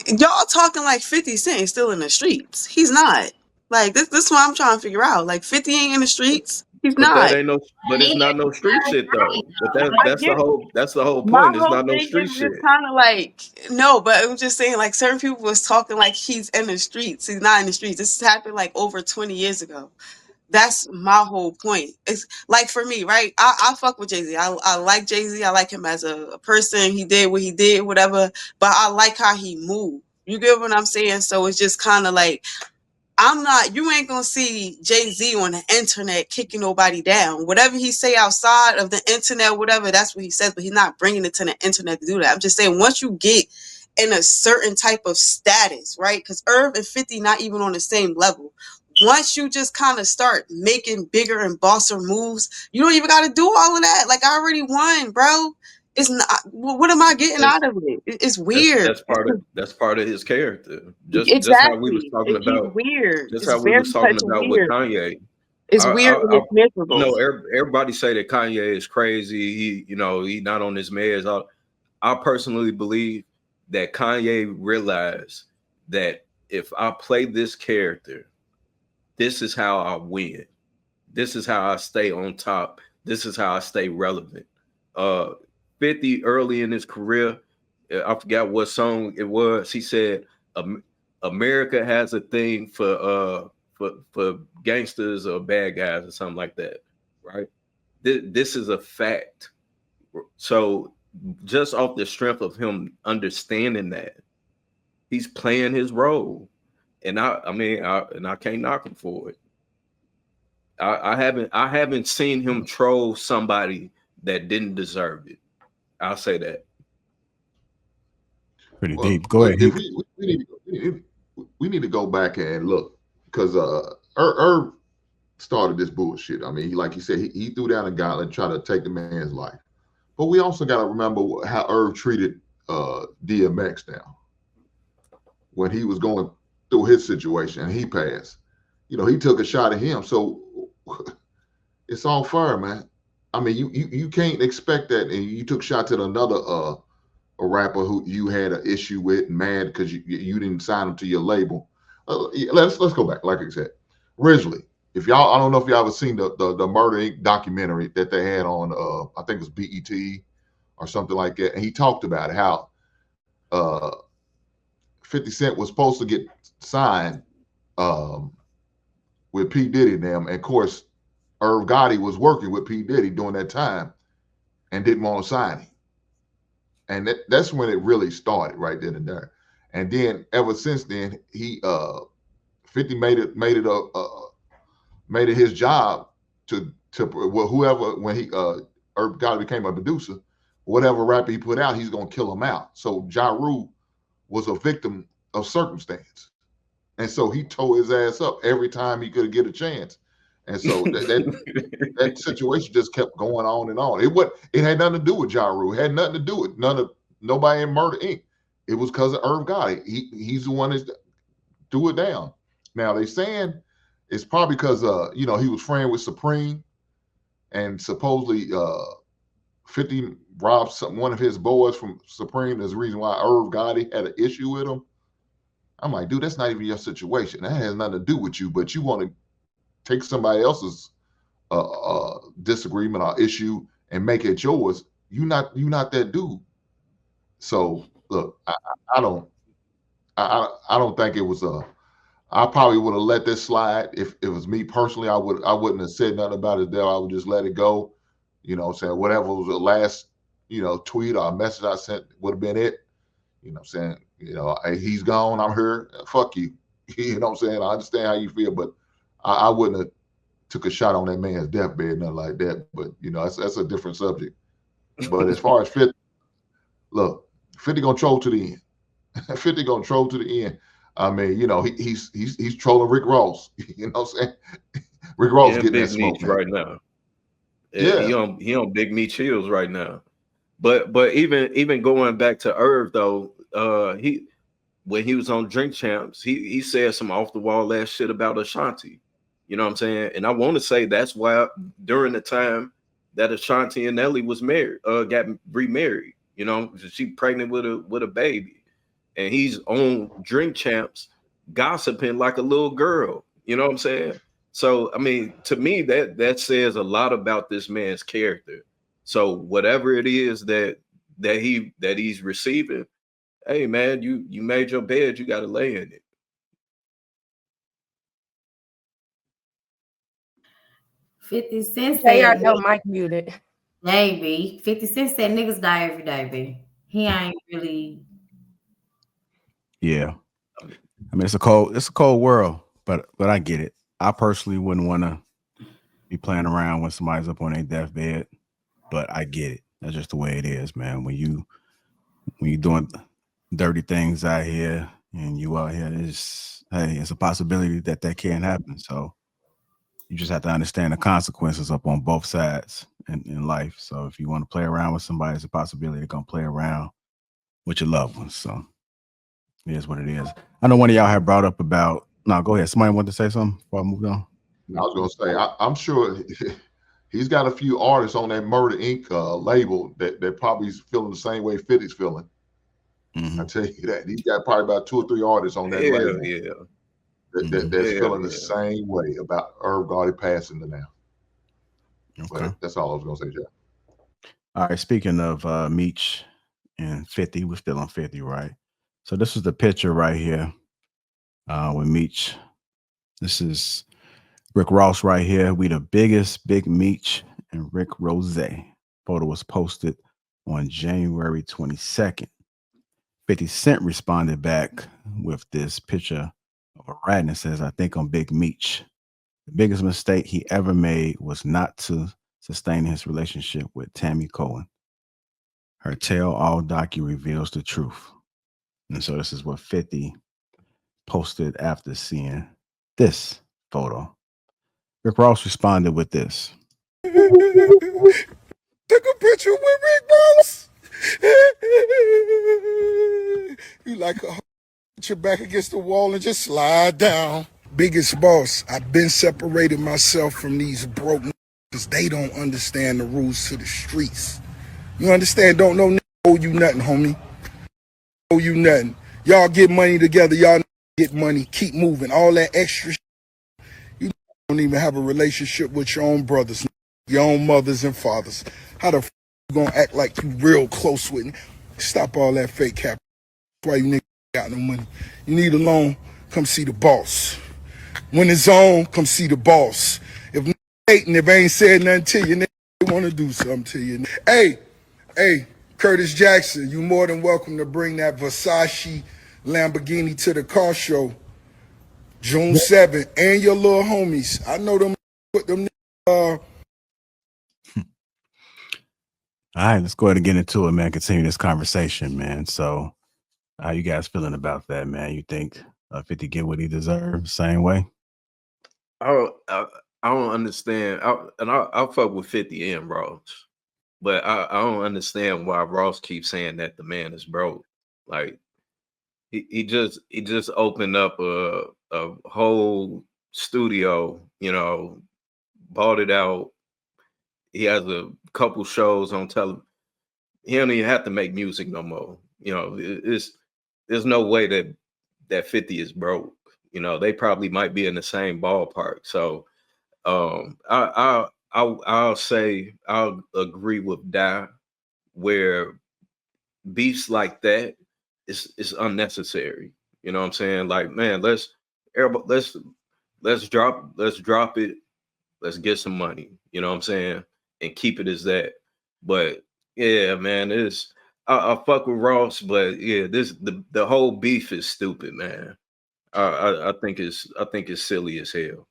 y'all talking like 50 Cent is still in the streets. He's not. Like this is what I'm trying to figure out. Like 50 ain't in the streets. He's But that not. ain't no. But it's not no street shit though. But I that's the get whole. That's the whole my point. It's whole not no thing street is just shit. kind of like no, but I'm just saying like certain people was talking like he's in the streets. He's not in the streets. This happened like over 20 years ago. That's my whole point. It's like for me, right? I fuck with Jay-Z. I like Jay-Z. I like him as a person. He did what he did, whatever. But I like how he moved. You get what I'm saying? So it's just kind of like I'm not. You ain't gonna see Jay-Z on the internet kicking nobody down. Whatever he say outside of the internet, whatever, that's what he says. But he's not bringing it to the internet to do that. I'm just saying once you get in a certain type of status, right? Because Irv and 50 not even on the same level. Once you just kind of start making bigger and bosser moves, you don't even got to do all of that. Like I already won, bro. It's not. What am I getting That's out of it? It's weird. that's part of his character. Just how we was Exactly. talking He's about. weird. Just It's how we was very talking much about with weird. Kanye. It's weird and I it's miserable. everybody say that Kanye is crazy. He not on his meds. I personally believe that Kanye realized that if I play this character, this is how I win. This is how I stay on top. This is how I stay relevant. Uh 50 early in his career, I forgot what song it was. He said America has a thing for gangsters or bad guys or something like that, right? This is a fact. So just off the strength of him understanding that, he's playing his role, and I can't knock him for it. I haven't seen him troll somebody that didn't deserve it. I'll say that. Pretty Well, deep. Go ahead. if we need to go back and look because Irv started this bullshit. I mean, like you said, he threw down a gauntlet, tried to take the man's life. But we also got to remember how Irv treated DMX now when he was going through his situation and he passed. He took a shot at him. So it's all fair, man. I mean, you can't expect that. And you took shots at another a rapper who you had an issue with, mad because you didn't sign him to your label. Let's go back. Like I said, Ridgely. If y'all, I don't know if y'all ever seen the Murder Inc. documentary that they had on, I think it was BET or something like that, and he talked about how uh, 50 Cent was supposed to get signed with P Diddy and them, and of course Irv Gotti was working with P Diddy during that time and didn't want to sign him. And that's when it really started right then and there. And then ever since then, he 50 made it his job to whoever when he Irv Gotti became a producer, whatever rapper he put out, he's gonna kill him out. So Ja Rule was a victim of circumstance, and so he tore his ass up every time he could get a chance. And so that situation just kept going on and on. It had nothing to do with Ja Rule. It had nothing to do with nobody in Murder Inc. It was because of Irv Gotti. He's the one that threw it down. Now they saying it's probably because he was friend with Supreme, and supposedly 50 robbed one of his boys from Supreme. There's a reason why Irv Gotti had an issue with him. I'm like, dude, that's not even your situation. That has nothing to do with you, but you want to take somebody else's disagreement or issue and make it yours. You not that dude. So look, I don't think it was I probably would have let this slide if it was me personally. I wouldn't have said nothing about it there. I would just let it go. Saying whatever was the last tweet or message I sent would have been it. Saying hey, he's gone. I'm here. Fuck you. You know what I'm saying? I understand how you feel, but I wouldn't have took a shot on that man's deathbed, nothing like that. But that's a different subject. But as far as 50, look, 50 gonna troll to the end. 50 gonna troll to the end. I mean, he's trolling Rick Ross. You know what I'm saying? Rick Ross getting Big that smoke right now. Yeah, he on Big Meat Chills right now. But even going back to Irv though, he when he was on Drink Champs, he said some off the wall ass shit about Ashanti. You know what I'm saying? And I want to say that's why during the time that Ashanti and Nelly was married, got remarried. She pregnant with a baby, and he's on Drink Champs gossiping like a little girl. You know what I'm saying? So I mean, to me, that says a lot about this man's character. So whatever it is that he's receiving, hey man, you made your bed, you got to lay in it. 50 Cent They are said, no mic muted. baby. 50 Cent said niggas die every day, baby. He ain't really. Yeah. I mean, it's a cold world, but I get it. I personally wouldn't want to be playing around when somebody's up on their deathbed, but I get it. That's just the way it is, man. When you doing dirty things out here and you out here, it's a possibility that can happen. So you just have to understand the consequences up on both sides in life. So if you want to play around with somebody, it's a possibility they're gonna play around with your loved ones. So it is what it is. I know one of y'all had brought up about. No, go ahead. Somebody wanted to say something before I moved on. I was gonna say, I'm sure he's got a few artists on that Murder Inc. Label that probably is feeling the same way 50's feeling. Mm-hmm. I tell you that he's got probably about 2 or 3 artists on that label. Yeah. That's feeling the same way about Irv Gotti passing to now. Okay, but that's all I was gonna say, Jeff. All right. Speaking of Meech and 50, we're still on 50, right? So this is the picture right here with Meech. This is Rick Ross right here. We the biggest Big Meech and Rick Rose. Photo was posted on January 22nd. 50 Cent responded back with this picture of a rat and it says, I think I'm Big Meech. The biggest mistake he ever made was not to sustain his relationship with Tammy Cohen. Her tell all docu reveals the truth. And so this is what 50 posted after seeing this photo. Rick Ross responded with this. Took a picture with Rick Ross. You like a put your back against the wall and just slide down. Biggest boss, I've been separating myself from these broke because they don't understand the rules to the streets. You understand? Don't know owe you nothing, homie. Owe you nothing. Y'all get money together. Y'all get money. Keep moving. All that extra shit. You don't even have a relationship with your own brothers, your own mothers and fathers. How the f you gonna act like you real close with me? Stop all that fake cap. That's why you niggas got no money. You need a loan, come see the boss. When it's on, come see the boss. If hating, if I ain't said nothing to you, they want to do something to you. Hey, Curtis Jackson, you more than welcome to bring that Versace Lamborghini to the car show June 7th and your little homies. I know them put them All right, let's go ahead and get into it, man. Continue this conversation, man. So how you guys feeling about that, man? You think 50 get what he deserves same way? I don't understand. I'll fuck with 50 and Ross, but I don't understand why Ross keeps saying that the man is broke. Like he just opened up a whole studio, bought it out. He has a couple shows on television. He don't even have to make music no more. There's no way that 50 is broke. They probably might be in the same ballpark. So I'll say I'll agree with Die where beefs like that is unnecessary. You know what I'm saying? Like, man, let's drop it. Let's get some money. You know what I'm saying? And keep it as that. But yeah, man, I fuck with Ross, but yeah, the whole beef is stupid, man. I think it's silly as hell.